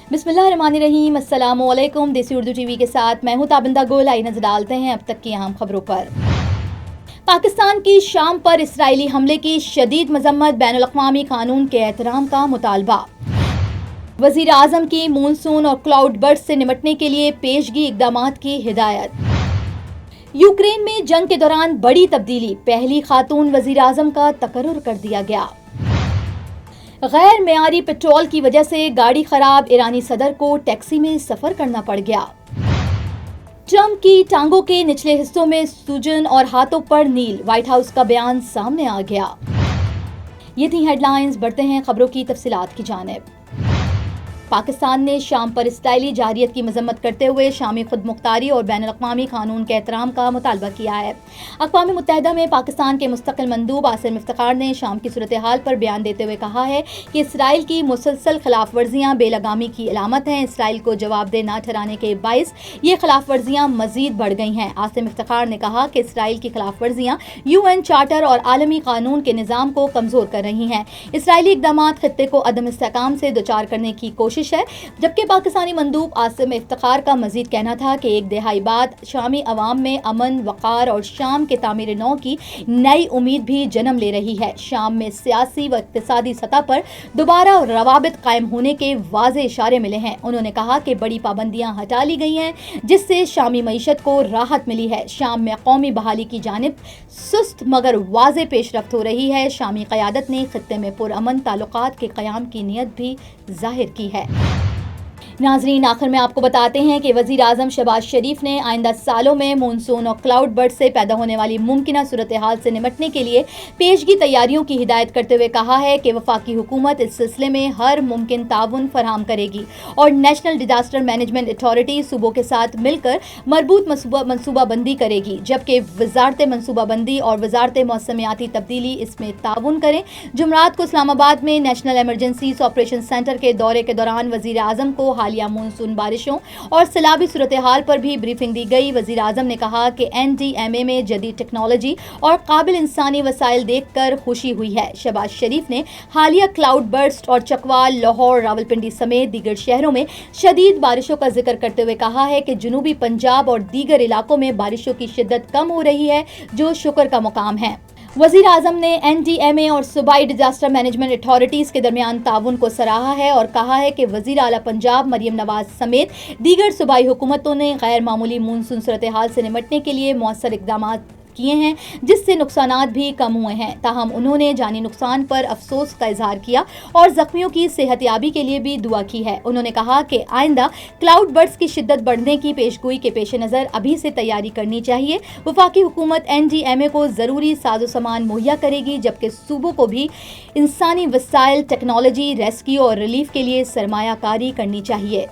बिस्मिल्लाहिर्रहमानिर्रहीम, अस्सलामु अलैकुम। देसी उर्दू टीवी के साथ मैं हूं ताबिंदा गुल। आई नजर डालते हैं अब तक की अहम खबरों पर। पाकिस्तान की शाम पर इसराइली हमले की शदीद मजम्मत, बैनुल-अक़वामी कानून के एहतराम का मुतालबा। वज़ीर आज़म की मानसून और क्लाउड बर्स्ट से निपटने के लिए पेशगी इक़दामात की हिदायत। यूक्रेन में जंग के दौरान बड़ी तब्दीली, पहली खातून वज़ीर आज़म का तकर्रुर कर दिया गया। गैर मेयारी पेट्रोल की वजह से गाड़ी खराब, ईरानी सदर को टैक्सी में सफर करना पड़ गया। ट्रंप की टांगों के निचले हिस्सों में सूजन और हाथों पर नील, व्हाइट हाउस का बयान सामने आ गया। ये थी हेडलाइंस, बढ़ते हैं खबरों की तफसीलात की जानिब। पाकिस्तान ने शाम पर इसराइली जारियत की मजम्मत करते हुए शामी खुद मुख्तारी और बैनुल-अक़वामी कानून के एहतराम का मुतालबा किया है। अक़वाम मुत्तहिदा में पाकिस्तान के मुस्तकिल मंदूब आसिम इफ्तिखार ने शाम की सूरत हाल पर बयान देते हुए कहा है कि इसराइल की मुसलसल खिलाफ वर्जियाँ बेलगामी की अलामत हैं। इसराइल को जवाबदेह न ठहराने के बाइस ये खिलाफ वर्जियाँ मजीद बढ़ गई हैं। आसिम इफ्तिखार ने कहा कि इसराइल की खिलाफ वर्जियाँ UN चार्टर और आलमी कानून के निज़ाम को कमज़ोर कर रही हैं। इसराइली इक़दामात खित्ते को अदम इस्तेहकाम से दोचार करने की कोशिश है। जबकि पाकिस्तानी मंदूब आसिम इफ्तिखार का मजीद कहना था कि एक दिहाई बाद शामी अवाम में अमन, वक़ार और शाम के तामीर नौ की नई उम्मीद भी जन्म ले रही है। शाम में सियासी व इक़्तिसादी सतह पर दोबारा रवाबित कायम होने के वाज़े इशारे मिले हैं। उन्होंने कहा कि बड़ी पाबंदियां हटा ली गई हैं, जिससे शामी मईशत को राहत मिली है। शाम में कौमी बहाली की जानिब सुस्त मगर वाज़े पेशरफ्त हो रही है। शामी क़यादत ने खित्ते में पुरअमन ताल्लुकात के क़याम की नीयत भी ज़ाहिर की है। नाज़रीन, आखिर में आपको बताते हैं कि वज़ीर आज़म शहबाज शरीफ ने आइंदा सालों में मानसून और क्लाउड बर्स्ट से पैदा होने वाली मुमकिना सूरत हाल से निपटने के लिए पेशगी तैयारियों की हिदायत करते हुए कहा है कि वफाकी हुकूमत इस सिलसिले में हर मुमकिन ताउन फराहम करेगी और नेशनल डिजास्टर मैनेजमेंट अथॉरिटी सूबों के साथ मिलकर मरबूत मनसूबाबंदी करेगी, जबकि वजारत मनसूबाबंदी और वजारत मौसमियाती तब्दीली इसमें ताउन करें। जुमरात को इस्लामाबाद में नेशनल एमरजेंसीज ऑपरेशन सेंटर के दौरे के दौरान वज़ीर आज़म को हालिया मानसून बारिशों और सैलाबी सूरत हाल पर भी ब्रीफिंग दी गई। वज़ीर आज़म ने कहा कि NDMA में जदीद टेक्नोलॉजी और काबिल इंसानी वसाइल देखकर खुशी हुई है। शहबाज शरीफ ने हालिया क्लाउड बर्स्ट और चकवाल, लाहौर, रावलपिंडी समेत दीगर शहरों में शदीद बारिशों का जिक्र करते हुए कहा है कि जनूबी पंजाब और दीगर इलाकों में बारिशों की शिद्दत कम हो रही है, जो शुक्र का मुकाम है। वज़ीर आज़म ने NDMA और सूबाई डिजास्टर मैनेजमेंट अथॉरिटीज़ के दरमियान ताउन को सराहा है और कहा है कि वज़ीर आला पंजाब मरियम नवाज समेत दीगर सूबाई हुकूमतों ने गैर मामूली मानसून सूरत हाल से निपटने के लिए मौसर इक़दामात किए हैं, जिससे नुकसानात भी कम हुए हैं। ताहम उन्होंने जानी नुकसान पर अफसोस का इजहार किया और जख्मियों की सेहतयाबी के लिए भी दुआ की है। उन्होंने कहा कि आइंदा क्लाउड बर्स्ट की शिद्दत बढ़ने की पेशगोई के पेश नज़र अभी से तैयारी करनी चाहिए। वफाकी हुकूमत NDMA को ज़रूरी साजो सामान मुहैया करेगी, जबकि सूबों को भी इंसानी वसाइल, टेक्नोलॉजी, रेस्क्यू और रिलीफ के लिए सरमायाकारी करनी चाहिए।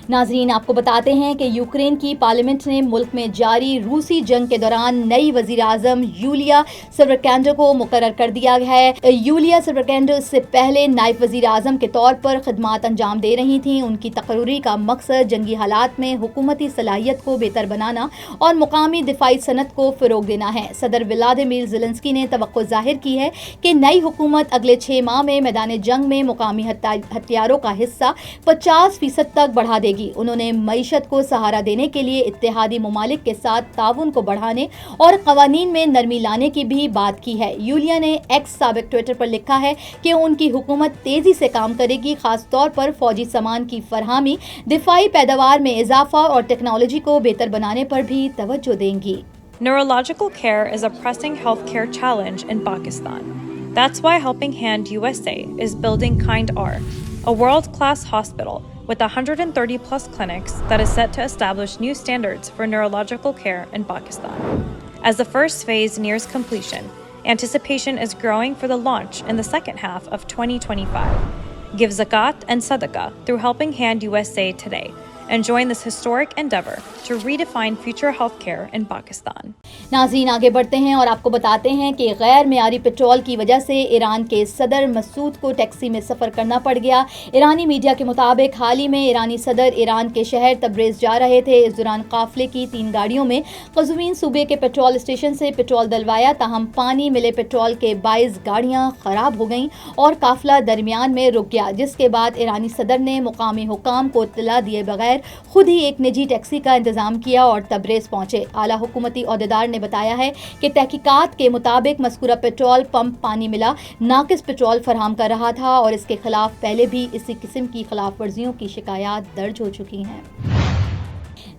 नाज़रीन, आपको बताते हैं कि यूक्रेन की पार्लियामेंट ने मुल्क में जारी रूसी जंग के दौरान नई वज़ीर आज़म यूलिया सवर्कैंडो को मुकर्रर कर दिया है। यूलिया सवर्कैंडो इससे पहले नायब वज़ीर आज़म के तौर पर खिदमात अंजाम दे रही थीं। उनकी तकर्री का मकसद जंगी हालात में हुकूमती सलाहियत को बेहतर बनाना और मुकामी दिफाई सनत को फ़रोग देना है। सदर व्लादिमीर ज़ेलेंस्की ने तवक्को ज़ाहिर की है कि नई हुकूमत अगले 6 माह में मैदान जंग में मुकामी हथियारों का हिस्सा 50% तक बढ़ा देगी। उन्होंने मईशत को सहारा देने के लिए इत्तेहादी मुमालिक के साथ ताउन को बढ़ाने और कवानीन में नरमी लाने की भी बात की है। यूलिया ने एक्स साबिक ट्विटर पर लिखा है कि उनकी हुकूमत तेजी से काम करेगी, खास तौर पर फौजी सामान की फरहमी, दिफाई पैदावार में इजाफा और टेक्नोलॉजी को बेहतर बनाने पर भी तवज्जो देंगी। Neurological care is a pressing healthcare challenge in Pakistan. That's why Helping Hand USA is building Kind R, a world-class hospital with 130 plus clinics that is set to establish new standards for neurological care in Pakistan. As the first phase nears completion, anticipation is growing for the launch in the second half of 2025. Give zakat and sadaqah through Helping Hand USA today and join this historic endeavor to redefine future healthcare in Pakistan. नाज़रीन आगे बढ़ते हैं और आपको बताते हैं कि गैर मेयारी पेट्रोल की वजह से ईरान के सदर मसूद को टैक्सी में सफ़र करना पड़ गया। ईरानी मीडिया के मुताबिक हाल ही में ईरानी सदर ईरान के शहर तब्रेज़ जा रहे थे। इस दौरान काफ़िले की 3 गाड़ियों में क़ज़वीन सूबे के पेट्रोल स्टेशन से पेट्रोल डलवाया, ताहम पानी मिले पेट्रोल के 22 गाड़ियाँ ख़राब हो गईं और काफ़िला दरमियान में रुक गया, जिसके बाद ईरानी सदर ने मुकामी हुकाम को इत्तला दिए बगैर खुद ही एक निजी टैक्सी का इंतजाम किया और तब्रेज़ पहुंचे। आला हुकूमती ओहदेदार ने बताया है कि तहकीकात के मुताबिक मज़कूरा पेट्रोल पंप पानी मिला नाकिस पेट्रोल फराहम कर रहा था और इसके खिलाफ पहले भी इसी किस्म की खिलाफ वर्जियों की शिकायत दर्ज हो चुकी हैं।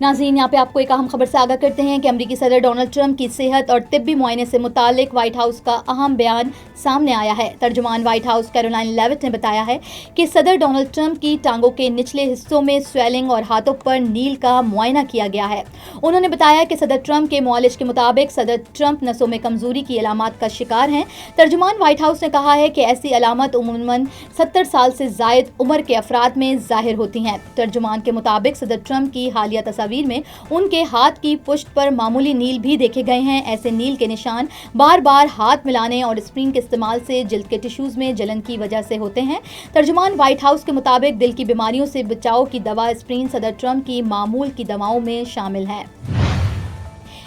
नाज़रीन यहाँ पे आपको एक अहम खबर से आगाह करते हैं कि अमरीकी सदर डोनाल्ड ट्रंप की सेहत और तिब्बी मुआयने से मुतालिक व्हाइट हाउस का अहम बयान सामने आया है। तर्जुमान व्हाइट हाउस कैरोलाइन लेविट ने बताया है कि सदर डोनाल्ड ट्रंप की टांगों के निचले हिस्सों में स्वेलिंग और हाथों पर नील का मुआयना किया गया है। उन्होंने बताया कि सदर ट्रंप के मुआलिज के मुताबिक सदर ट्रंप नसों में कमजोरी की अलामत का शिकार हैं। तर्जुमान व्हाइट हाउस ने कहा है कि ऐसी अलामत उमूमन 70 साल से जायद उम्र के अफराद में जाहिर होती हैं। तर्जुमान के मुताबिक सदर ट्रंप की हालिया तस्वीर में उनके हाथ की पुष्ट पर मामूली नील भी देखे गए हैं। ऐसे नील के निशान बार बार हाथ मिलाने और स्प्रिन के इस्तेमाल से जिल्द के टिश्यूज में जलन की वजह से होते हैं। तर्जुमान व्हाइट हाउस के मुताबिक दिल की बीमारियों से बचाव की दवा स्प्रिन सदर ट्रंप की मामूल की दवाओं में शामिल है।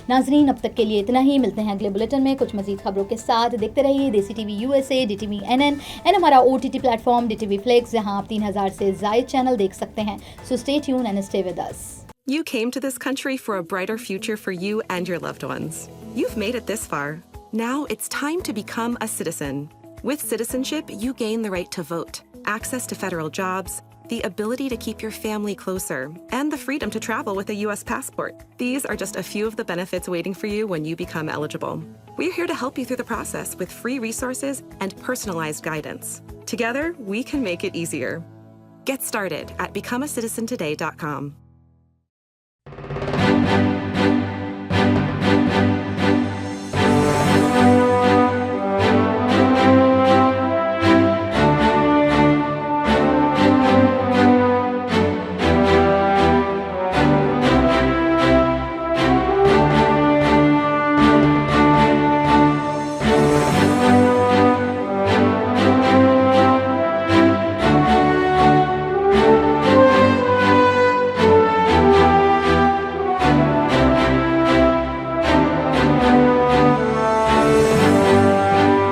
नाजरीन अब तक के लिए इतना ही, मिलते हैं अगले बुलेटिन में कुछ मजीद खबरों के साथ। देखते रहिए देसी TV USA, DTV NN and हमारा OTT प्लेटफॉर्म DTV Flix, जहां आप 3000 से ज़ायद चैनल देख सकते हैं। So stay tune and stay with us. You came to this country for a brighter future for you and your loved ones. You've made it this far. Now it's time to become a citizen. With citizenship, you gain the right to vote, access to federal jobs, the ability to keep your family closer, and the freedom to travel with a U.S. passport. These are just a few of the benefits waiting for you when you become eligible. We're here to help you through the process with free resources and personalized guidance. Together, we can make it easier. Get started at becomeacitizentoday.com.